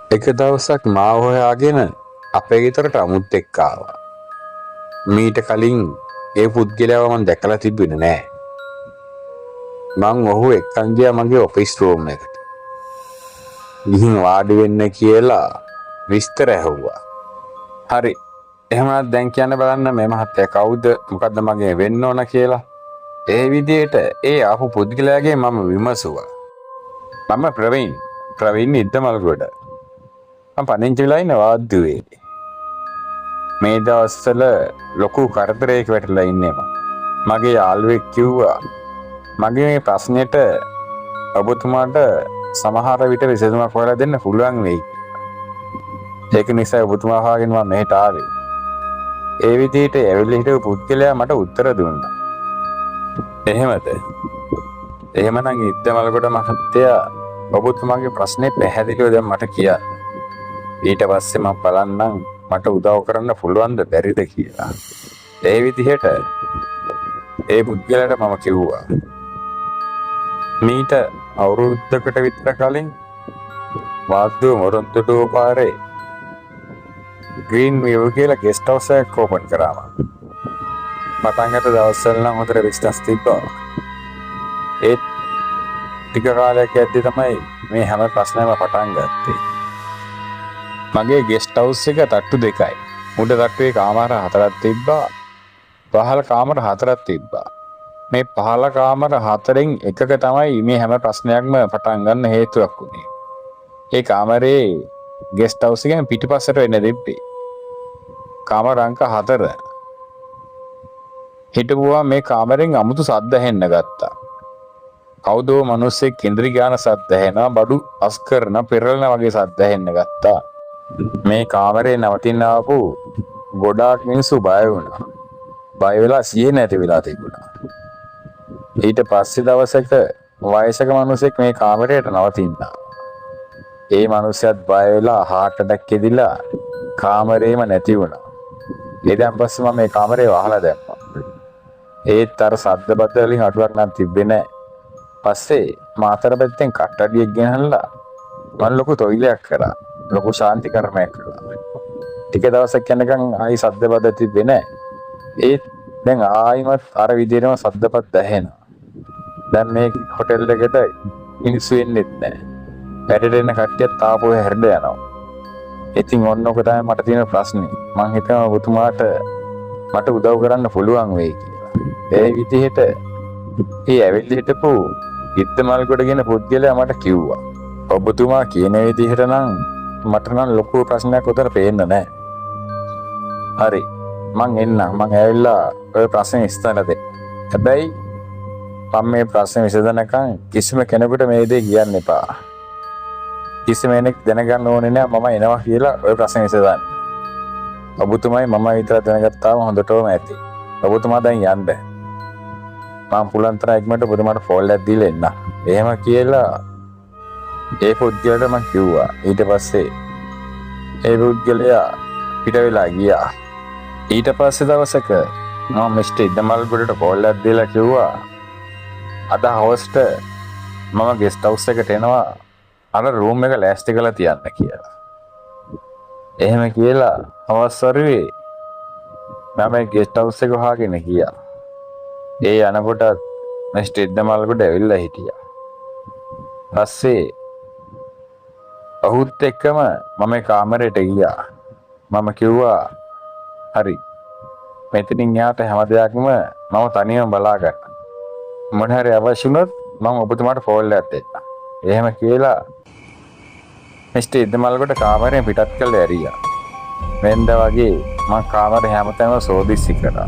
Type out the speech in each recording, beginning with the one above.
එක දවසක් මාව හොයාගෙන අපේ ගෙදරට අමුත් එක්ක ආවා. මීට කලින් ඒ පුද්ගලයාව මම දැකලා තිබුණේ නෑ. මං ඔහු එක්කන් ගියා මගේ ඔෆිස් රූම් එකට. ගිහින් වාඩි වෙන්න කියලා විස්තර ඇහුවා. හරි. එහෙමනම් දැන් කියන්න බලන්න මේ මහත්තයා කවුද? මොකද්ද මගේ වෙන්න ඕන කියලා. ඒ විදිහට ඒ ආපු පුද්ගලයාගේ මම විමසුවා. මම ප්‍රවීන් ඉද්දමල්ගොඩ. මම පදිංචි වෙලා ඉන්නේ වාද්දුවේ. මේ දවස්වල ලොකු කරදරයක වැටලා ඉන්නේ මම. මගේ යාළුවෙක් කිව්වා මගේ මේ ප්‍රශ්නෙට ඔබතුමාට සමහර විට විසඳුමක් හොයලා දෙන්න පුළුවන් වෙයි. ඒක නිසා ඔබතුමා හොයාගෙන මම මෙහෙට ආවේ. ඒ විදිහට ඇවිල්ලා හිටපු පුද්ගලයා මට උත්තර දුන්නා. එහෙමද? එහෙමනම් ඉද්දමල්ගොඩ මහත්තයා ඔබතුමාගේ ප්‍රශ්නේ පැහැදිලිව දැන් මට කියන්න. ඊට පස්සේ මම බලන්නම් මට උදව් කරන්න පුළුවන්ද බැරිද කියලා. ඒ විදිහට ඒ පුද්ගලයාට මම කිව්වා. මීට අවුරුද්දකට විතර කලින් වාද්දුව මොරොන්තුඩුව පාරේ ග්‍රීන් වීව් කියලා ගෙස්ට් හවුස් එකක් ඕපන් කරා මම. පටන් ගත්ත දවස්වල නම් හොඳට බිස්නස් තිබ්බා. ඒත් ටික කාලයක් යද්දි තමයි මේ හැම ප්‍රශ්නයක්ම පටන් ගත්තේ. මගේ ගෙස්ට් හවුස් එක තට්ටු දෙකයි. උඩ තට්ටුවේ කාමර 4ක් තිබ්බා. පහළ කාමර 4ක් තිබ්බා. මේ පහළ කාමර 4න් එකක තමයි මේ හැම ප්‍රශ්නයක්ම පටන් ගන්න හේතුවක් වුණේ. ඒ කාමරේ ගෙස්ට් හවුස් එකෙන් පිටිපස්සට වෙන්න දෙප්පේ. කාමර අංක 4. හිටපුවා මේ කාමරෙන් අමුතු සද්ද ඇහෙන්න ගත්තා. කවුදෝ මිනිස්සෙක් කේන්ද්‍රී ගාන සද්ද ඇහෙනවා, බඩු අස් කරන පෙරලන වගේ සද්ද ඇහෙන්න ගත්තා. මේ කාමරේ නවතින්න ආපු ගොඩාක් මිනිස්සු බය වුණා. බය වෙලා සිහිය නැති වෙලා තිබුණා. ඊට පස්සේ දවසක වයසක මිනිහෙක් මේ කාමරේට නවතිනවා. ඒ මිනිහයාත් බය වෙලා heart attack එකදිලා කාමරේම නැති වුණා. ඊටන් පස්සේ මම මේ කාමරේ වහලා දැම්මා. ඒත් අර සද්ද බද්ද වලින් අඩුවක් නම් තිබ්බේ නැහැ. පස්සේ මාතර පැත්තෙන් කට්ටඩියක් ගෙනල්ලා මම ලොකු තොইলයක් කරා. ලොකු ශාන්ති කර්මයක් කළා. ටික දවසක් යනකම් ආයි සද්ද බද්ද තිබ්බේ නැහැ. ඒත් දැන් ආයිමත් අර විදිහටම සද්දපත් ඇහෙනවා. දැන් මේ හොටෙල් එකට මිනිස්සු එන්නේ නැහැ. වැඩට එන කට්ටියත් තාපෝ හැරෙන්න යනවා. ඉතින් ඔන්නෝක තමයි මට තියෙන ප්‍රශ්නේ. මං හිතනවා ඔබතුමාට මට උදව් කරන්න පුළුවන් වෙයි කියලා. ඒ විදිහට ඒ ඇවිල්ලා හිටපු ඉද්දමල්ගොඩ කියන පුද්ගලයා මට කිව්වා. ඔබතුමා කියන විදිහට නම් මට නම් ලොකු ප්‍රශ්නයක් උතර පේන්න නැහැ. හරි. මං එන්නම්. මං ඇවිල්ලා ඔය ප්‍රශ්නේ ඉස්සරහ දෙන්න. හැබැයි මම මේ ප්‍රශ්නේ විසඳනකම් කිසිම කෙනෙකුට මේ දේ කියන්න එපා. කිසිම කෙනෙක් දැනගන්න ඕනේ නෑ මම එනවා කියලා ඔය ප්‍රශ්නේ විසඳන්න. ඔබතුමයි මම විතර දැනගත්තාම හොඳටම ඇති. ඔබතුමා දැන් යන්න. මම පුළුවන් තරම් ඉක්මනට ඔබතුමාට ෆෝල් එකක් දීලා එන්න. එහෙම කියලා ඒ පුද්ගලයාට මම කිව්වා. ඊට පස්සේ ඒ පුද්ගලයා පිට වෙලා ගියා. ඊට පස්සේ දවසක මම මිස්ටර් ඉද්දමල්ගොඩට ෆෝල් එකක් දීලා කිව්වා අද හවස්ට මම ගෙස්ට් හවුස් එකට එනවා. අර රූම් එක ලෑස්ති කරලා තියන්න කියලා. එහෙම කියලා හවස් වරුවේ මම ගෙස්ට් හවුස් එක හොයාගෙන ගියා. ඒ යනකොට මිස්ටර් ඉද්දමල්ගොඩ ඇවිල්ලා හිටියා. පස්සේ ඔහුත් එක්කම මම කාමරේට ගියා. මම කිව්වා හරි. මෙතනින් යාට හැම දෙයක්ම මම තනියම බලා ගන්න. මොන හරි අවශ්‍ය වුණොත් මම ඔබතුමාට ෆෝල් එකක් දෙන්න. එහෙම කියලා මිස්ටර් ඉද්දමල්ගොඩ කාමරයෙන් පිටත් කළා ඇරියා. වෙනද වගේ මම කාමරේ හැමතැනම සෝදිසි කරා.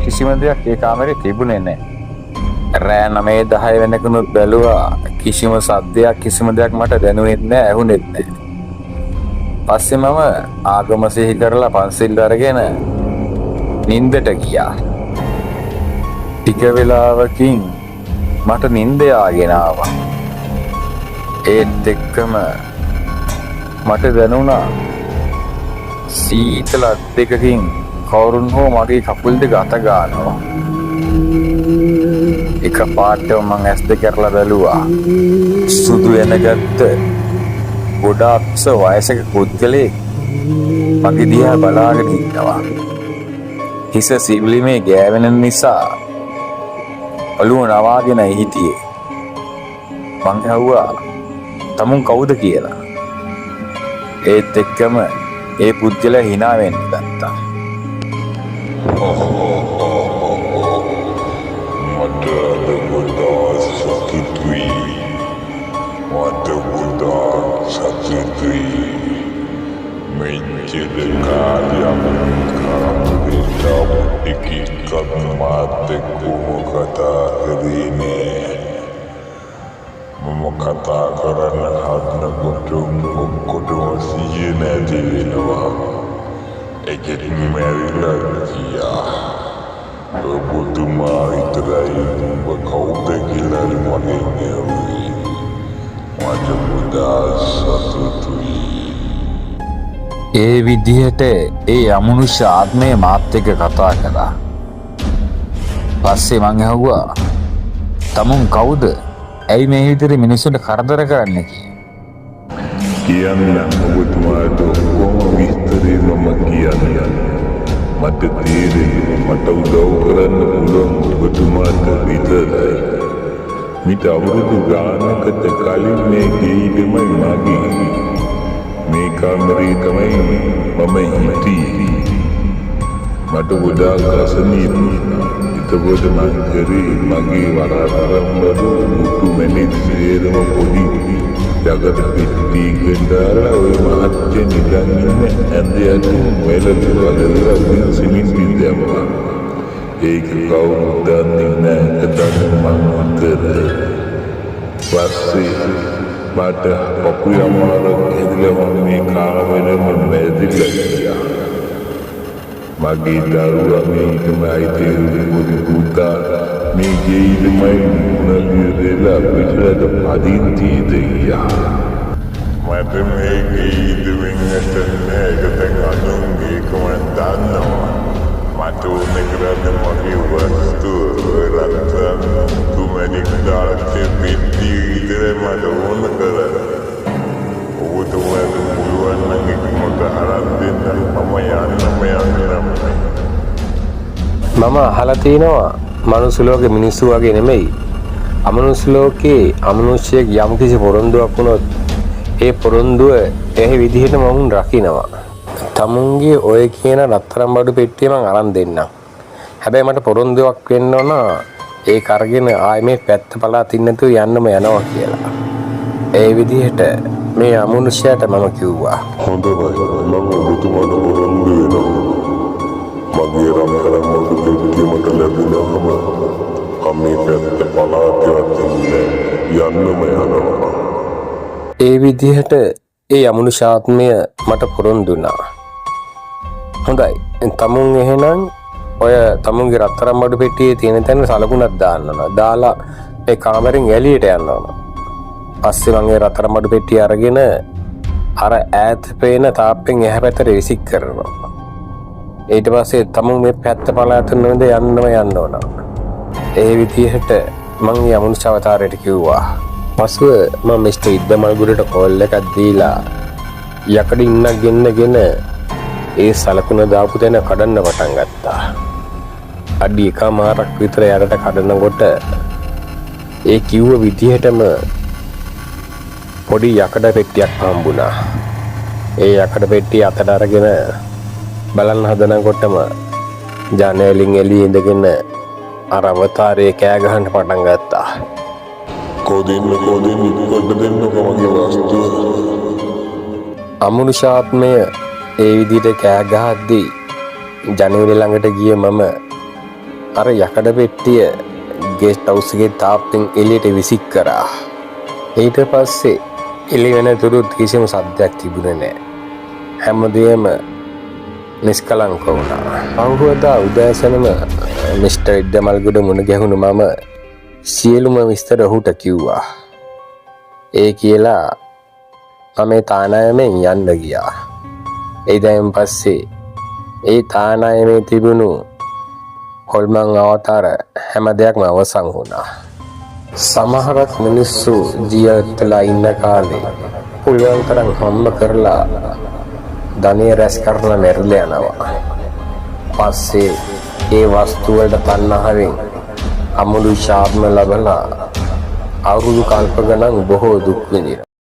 කිසිම දෙයක් ඒ කාමරේ තිබුණේ නැහැ. රෑ 9:10 වෙනකනුත් බැලුවා. කිසිම සද්දයක් කිසිම දෙයක් මට දැනුනේ නැහැ, ඇහුනේත් නැහැ. පස්සේ මම ආගම සිහි කරලා පන්සිල් අරගෙන නිින්දට ගියා. ටික වෙලාවකින් මට නිින්ද ආගෙන ආවා. ඒත් එක්කම මට දැනුණා සීතල දෙකකින් කවුරුන් හෝ මගේ කකුල් දෙක අත ගන්නවා. එක පාටම මං ඇස් දෙක කරලා බැලුවා. සුදු එනගත්ත ගොඩාක්ස වයසක පුද්ගලයෙක් මගේ දිහා බලාගෙන ඉන්නවා. හිස සිව්ලිමේ ගෑවෙන නිසා ඔළුව නවාගෙන හිටියේ. මං ඇහුවා තමුන් කවුද කියලා. ඒත් එක්කම ඒ පුද්ගලයා hina වෙන්න ගත්තා. kata karena hadna kodong siye na dilewa eket merila kia butuma itrai bakau tekilar magenewi wajah muda satu tui ඒ විදිහට ඒ අමනුෂ්‍ය ආත්මය මාත් එක්ක කතා කළා. පස්සේ මං ඇහුවා තමුන් කවුද? ඇයි මේ විදිහට මිනිස්සුන්ට කරදර කරන්නේ කියලා. ඔබතුමාට කොහොම විස්තරේ මම කියන්නේ. මට තේරෙන්නේ මට උදව් කරන්න පුළුවන් ඔබතුමාට විතරයි. මිට අවුරුදු ගානකට කලින් මේ ගෙයිදමයි මගේ. මේ කාමරේ තමයි මම හිටියේ. මට ගොඩාක් අසනීප. එතකොට මං කරේ මගේ වරාතරම්බඩු මුතු මැණික් සේරම පොඩි ජගත පිටියකින් දාලා ඔය මහත්ය නිදන් ඉන්න ඇඳයට වෙලතුරා දෙලා සිමින්ති දැම්මා. ඒක කවුරුද දන්නේ නැහැ. එතන මං කරේ. පස්සේ මට පපුයමාරක් ඇදලා මම මේ කාමරෙම මැදිලා ගියා. මගේ දරුවා මේකමයි තේරුම් පුතා මේ ජීවිතමයි මුණලියදලා පිටරට පදින්ති දෙයියා. මට මේ ජීවිතෙන් නැතනේ එකතෙන් අනුන්ගේ කොමන් දන්නවා. මට ඕනේ කරන්නේ මගේ වස්තු රත්න තුමනික් දාලා පිටි ඉදරේ මට ඕන කරලා ඔබතුමාට පුළුවන් නම් මට අරන් දෙන්න මම යන්නම්. මම අහලා තිනවා මනුස්ස ලෝකේ මිනිස්සු වගේ නෙමෙයි. අමනුස්ස ලෝකේ අමනුෂ්‍යයෙක් යම් කිසි පොරොන්දුවක් වුණොත් ඒ පොරොන්දුව ඒ විදිහටම වුන් රකින්නවා. තමුන්ගේ ඔය කියන රත්තරන් බඩු පෙට්ටිය මං අරන් දෙන්නම්. හැබැයි මට පොරොන්දුවක් වෙන්න ඕන ඒක අරගෙන ආයේ මේ පැත්ත පළාත් ඉන්න නැතුව යන්නම යනවා කියලා. ඒ විදිහට මේ අමනුෂ්‍යයට මම කිව්වා. හොඳයි මම ඔබතුමාට පොරොන්දු වෙනවා. මගේ රත්තරන් බඩු පෙට්ටිය මට ලැබුණාම මේ පැත්ත පළාත් යන්නම යනවා. ඒ විදිහට ඒ අමනුෂ්‍යාත්මය මට පොරොන්දු වුණා. හොඳයි. තමුන් එහෙනම් ඔය තමුන්ගේ රත්තරන් බඩු පෙට්ටියේ තියෙන තැන සලකුණක් දාන්න ඕන. දාලා මේ කාමරෙන් එළියට යන්න ඕන. පස්සේ මම ඒ රත්තරන් බඩු පෙට්ටිය අරගෙන අර ඈත පේන තාප්පෙන් එහා පැත්තට විසික් කරනවා. ඊට පස්සේ තමුන් මේ පැත්ත පළාතට නොඳ යන්න ඕන. ඒ විදිහට මම මේ අමනුෂ්‍ය අවතාරයට කිව්වා. පසුව මම මිස්ටර් ඉද්දමල්ගුඩට කෝල් එකක් දීලා යකඩ ඉන්නක් ගෙන්නගෙන ඒ සලකුණ දාපු තැන කඩන්න පටන් ගත්තා. අඩි එකමාරක් විතර යටට කඩනකොට ඒ කිව්ව විදිහටම පොඩි යකඩ පෙට්ටියක් හම්බුණා. ඒ යකඩ පෙට්ටිය අතට අරගෙන බලන්න හදනකොටම ජනේලින් එළියේ ඉඳගෙන අර අවතාරයේ කෑ ගහන්න පටන් ගත්තා. කොදින්න කොට දෙන්නකෝ මගේ වස්තුව. අමනුෂ්‍යාත්මය ඒ විදිහට කෑ ගහද්දී ජනේලෙ ළඟට ගිය මම අර යකඩ පෙට්ටිය ගෙස්ට් හවුස් එකේ තාප්පෙන් එළියට විසික් කරා. ඊට පස්සේ එළි වෙනතුරුත් කිසිම සද්දයක් තිබුණේ නැහැ. හැමදේම නිස්කලංක වුණා. පහුවදා උදෑසනම මිස්ටර් ඉද්දමල්ගුඩ මුණ ගැහුණු මම සියලුම විස්තර ඔහුට කිව්වා. ඒ කියලා මම තානායමෙන් යන්න ගියා. එයිදයින් පස්සේ ඒ තානායමේ තිබුණු හොල්මන් අවතාර හැම දෙයක්ම අවසන් වුණා. සමහරක් මිනිස්සු ජීවිතලා ඉන්න කාලේ පුළුවන් තරම් හම්බ කරලා ධනෙ රැස් කරලා මැරිලා යනවා. පස්සේ ඒ වස්තු වලට තණ්හාවෙන් අමුළු ශාප්ම ලබලා අවුරුදු කල්ප ගණන් බොහෝ දුක් විඳිනවා.